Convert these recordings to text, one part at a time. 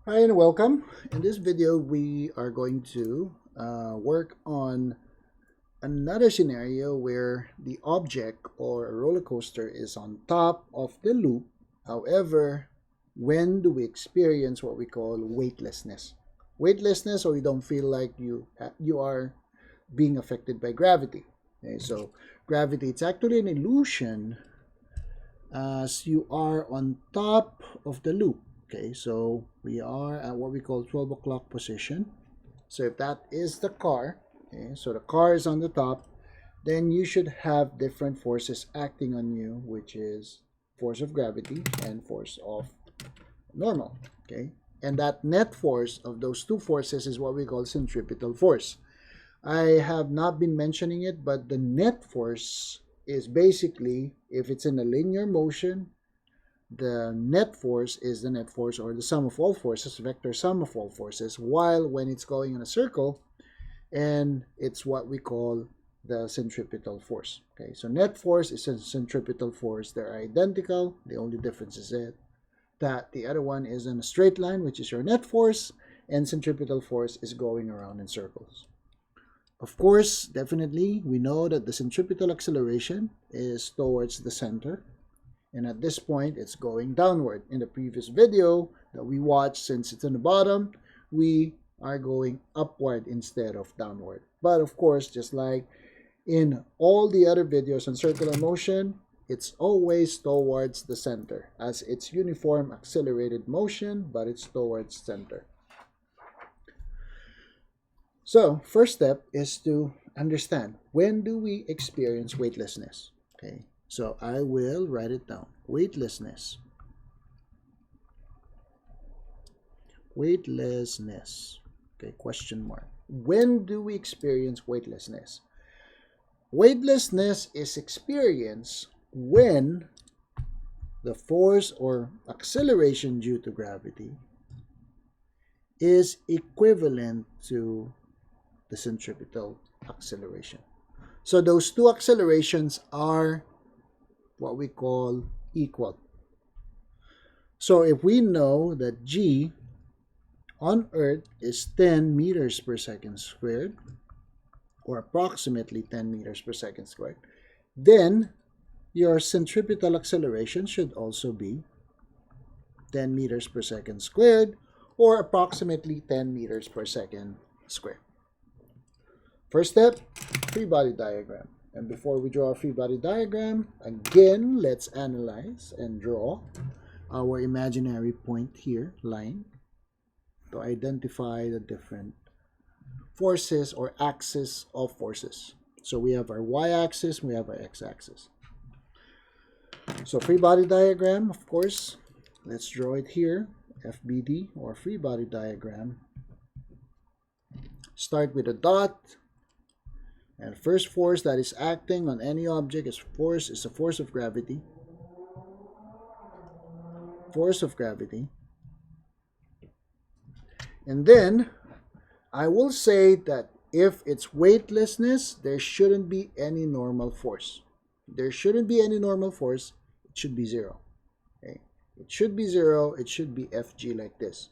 Hi and welcome. In this video, we are going to work on another scenario where the object or a roller coaster is on top of the loop. However, when do we experience what we call weightlessness? Weightlessness, or you don't feel like you are being affected by gravity. Okay, so gravity, it's actually an illusion as you are on top of the loop. Okay, so we are at what we call 12 o'clock position. So if that is the car, okay, so the car is on the top, then you should have different forces acting on you, which is force of gravity and force of normal. Okay, and that net force of those two forces is what we call centripetal force. I have not been mentioning it, but the net force is basically, if it's in a linear motion, the net force is the net force or the sum of all forces, vector sum of all forces, while when it's going in a circle, and it's what we call the centripetal force. Okay, so net force is a centripetal force. They're identical. The only difference is that the other one is in a straight line, which is your net force, and centripetal force is going around in circles. Of course, definitely, we know that the centripetal acceleration is towards the center. And at this point, it's going downward. In the previous video that we watched, since it's in the bottom, we are going upward instead of downward. But of course, just like in all the other videos on circular motion, it's always towards the center, as it's uniform accelerated motion, but it's towards center. So first step is to understand, when do we experience weightlessness? Okay, so I will write it down. Weightlessness. Weightlessness. Okay, question mark. When do we experience weightlessness? Weightlessness is experienced when the force or acceleration due to gravity is equivalent to the centripetal acceleration. So those two accelerations are what we call equal. So if we know that g on Earth is 10 meters per second squared, or approximately 10 meters per second squared, then your centripetal acceleration should also be 10 meters per second squared, or approximately 10 meters per second squared. First step, free body diagram. And before we draw a free body diagram, again, let's analyze and draw our imaginary point here, line, to identify the different forces or axis of forces. So we have our y-axis, we have our x-axis. So free body diagram, of course, let's draw it here, FBD, or free body diagram. Start with a dot. And first force that is acting on any object is the force of gravity. Force of gravity. And then I will say that if it's weightlessness, there shouldn't be any normal force. There shouldn't be any normal force. It should be zero. Okay? It should be zero. It should be Fg like this.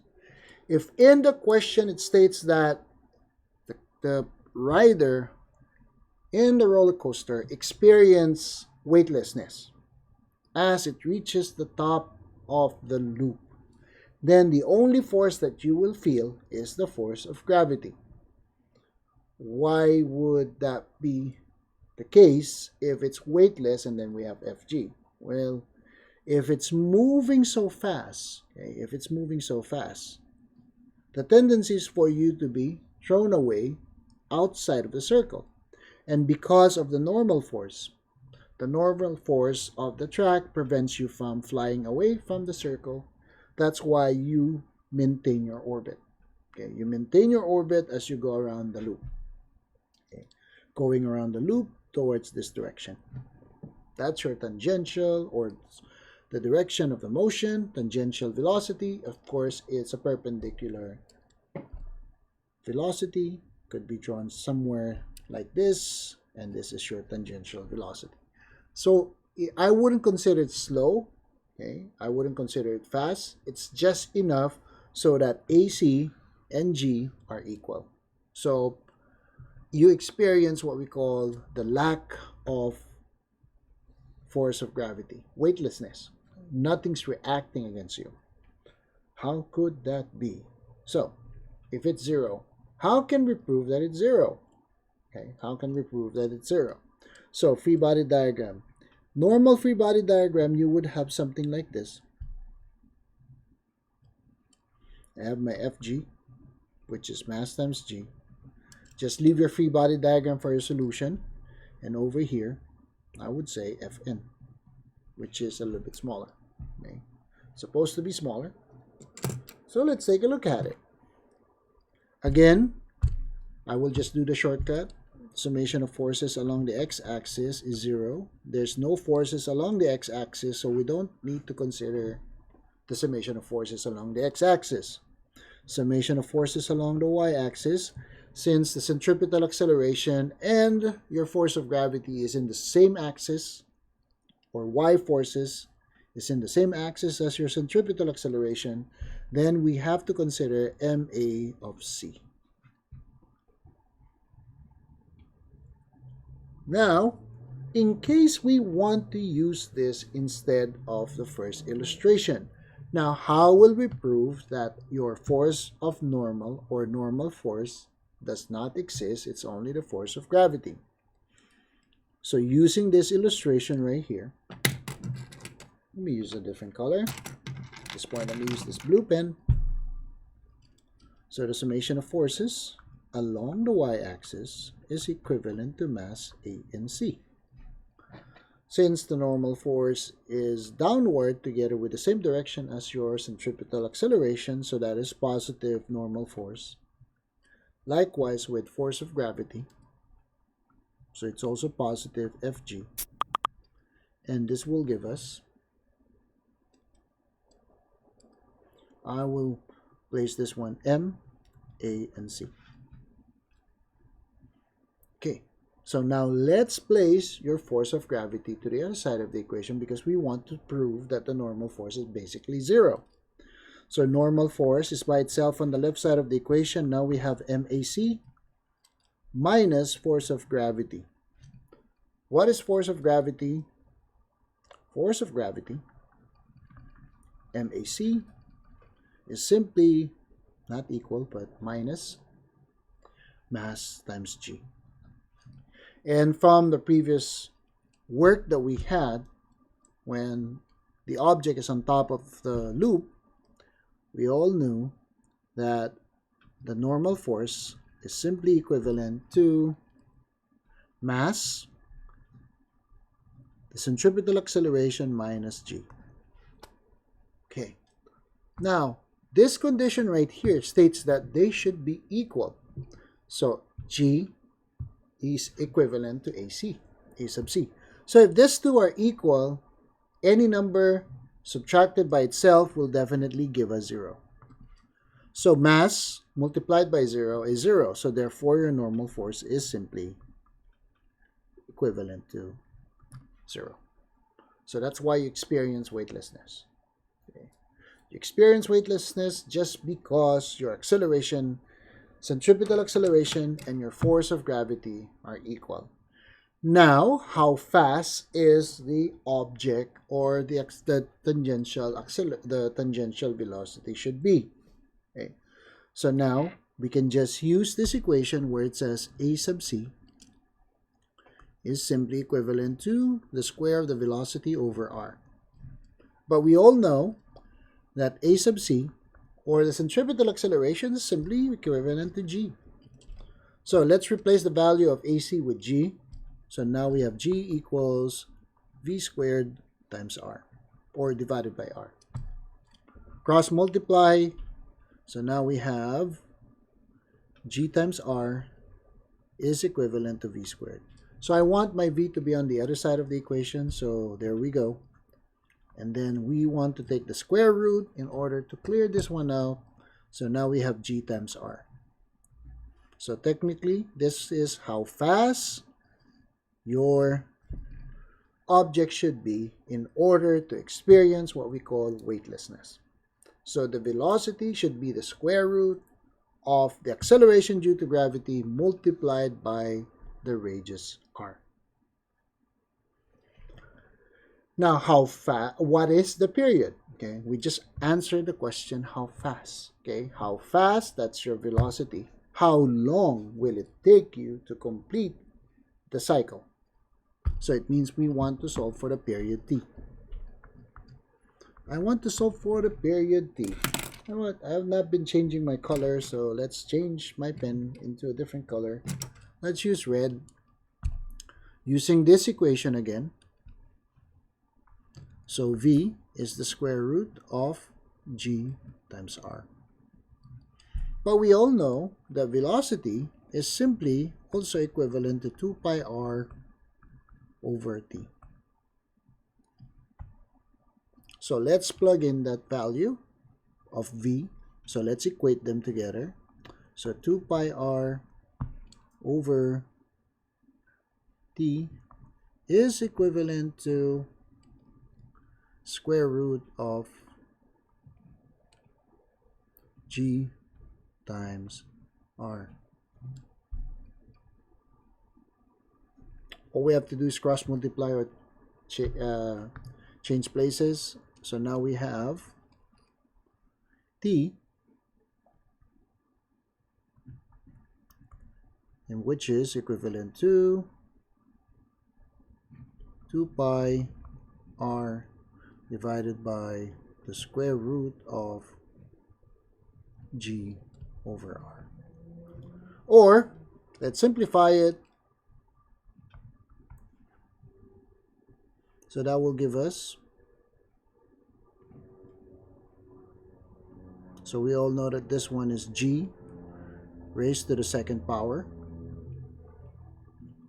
If in the question it states that the rider in the roller coaster experience weightlessness as it reaches the top of the loop, then the only force that you will feel is the force of gravity. Why would that be the case if it's weightless and then we have Fg? Well, if it's moving so fast, okay, the tendency is for you to be thrown away outside of the circle. And because of the normal force of the track prevents you from flying away from the circle. That's why you maintain your orbit. Okay, you maintain your orbit as you go around the loop. Okay, going around the loop towards this direction. That's your tangential, or the direction of the motion. Tangential velocity, of course, is a perpendicular velocity. Could be drawn somewhere like this, and this is your tangential velocity. So I wouldn't consider it slow. Okay, I wouldn't consider it fast. It's just enough so that AC and G are equal. So you experience what we call the lack of force of gravity, weightlessness. Nothing's reacting against you. How could that be? So, if it's zero, how can we prove that it's zero? Okay, how can we prove that it's zero? So, free body diagram. Normal free body diagram, you would have something like this. I have my FG, which is mass times G. Just leave your free body diagram for your solution. And over here, I would say Fn, which is a little bit smaller. Okay? It's supposed to be smaller. So let's take a look at it. Again, I will just do the shortcut. Summation of forces along the x-axis is 0. There's no forces along the x-axis, so we don't need to consider the summation of forces along the x-axis. Summation of forces along the y-axis, since the centripetal acceleration and your force of gravity is in the same axis, or y forces is in the same axis as your centripetal acceleration, then we have to consider MA of C. Now, in case we want to use this instead of the first illustration, now how will we prove that your force of normal or normal force does not exist? It's only the force of gravity. So using this illustration right here, let me use a different color. At this point, I'm going to use this blue pen. So the summation of forces along the y-axis is equivalent to mass A and C. Since the normal force is downward together with the same direction as your centripetal acceleration, so that is positive normal force. Likewise with force of gravity, so it's also positive Fg. And this will give us, I will place this one M, A, and C. Okay, so now let's place your force of gravity to the other side of the equation because we want to prove that the normal force is basically 0. So normal force is by itself on the left side of the equation. Now we have MAC minus force of gravity. What is force of gravity? Force of gravity, MAC, is simply not equal but minus mass times G. And from the previous work that we had, when the object is on top of the loop, we all knew that the normal force is simply equivalent to mass, the centripetal acceleration minus G. Okay. Now, this condition right here states that they should be equal. So G is equivalent to AC, A sub C. So if these two are equal, any number subtracted by itself will definitely give us 0. So mass multiplied by 0 is 0. So therefore your normal force is simply equivalent to 0. So that's why you experience weightlessness. Okay. You experience weightlessness just because your acceleration, centripetal acceleration, and your force of gravity are equal. Now, how fast is the object or the tangential velocity should be? Okay. So now we can just use this equation where it says A sub C is simply equivalent to the square of the velocity over r. But we all know that A sub C, or the centripetal acceleration, is simply equivalent to G. So let's replace the value of AC with G. So now we have G equals V squared times R, or divided by R. Cross multiply. So now we have G times R is equivalent to V squared. So I want my V to be on the other side of the equation. So there we go. And then we want to take the square root in order to clear this one out. So now we have G times R. So technically, this is how fast your object should be in order to experience what we call weightlessness. So the velocity should be the square root of the acceleration due to gravity multiplied by the radius r. Now, how fast? What is the period? Okay, we just answered the question how fast. Okay, how fast? That's your velocity. How long will it take you to complete the cycle? So it means we want to solve for the period t. I want to solve for the period t. You know what? I have not been changing my color, so let's change my pen into a different color. Let's use red. Using this equation again. So v is the square root of g times r. But we all know that velocity is simply also equivalent to 2 pi r over t. So let's plug in that value of v. So let's equate them together. So 2 pi r over t is equivalent to square root of g times r. All we have to do is cross multiply or change places. So now we have t, and which is equivalent to 2 pi r divided by the square root of g over r. Or, let's simplify it. So that will give us, so we all know that this one is g raised to the second power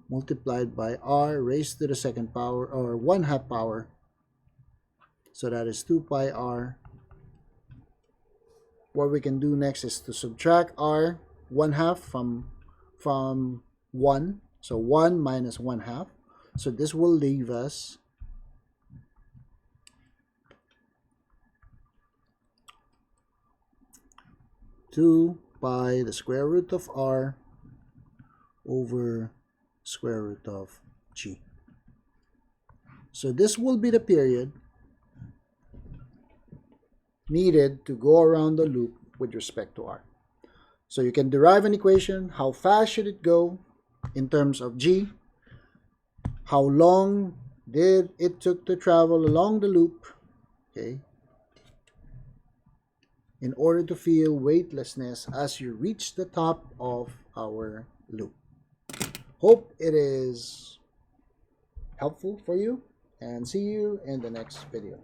multiplied by r raised to the second power, or 1/2 power. So that is 2 pi r. What we can do next is to subtract r 1/2 from 1. So 1 minus 1/2. So this will leave us 2 pi the square root of r over square root of g. So this will be the period needed to go around the loop with respect to r. So you can derive an equation. How fast should it go in terms of g? How long did it took to travel along the loop? Okay. In order to feel weightlessness as you reach the top of our loop. Hope it is helpful for you, and see you in the next video.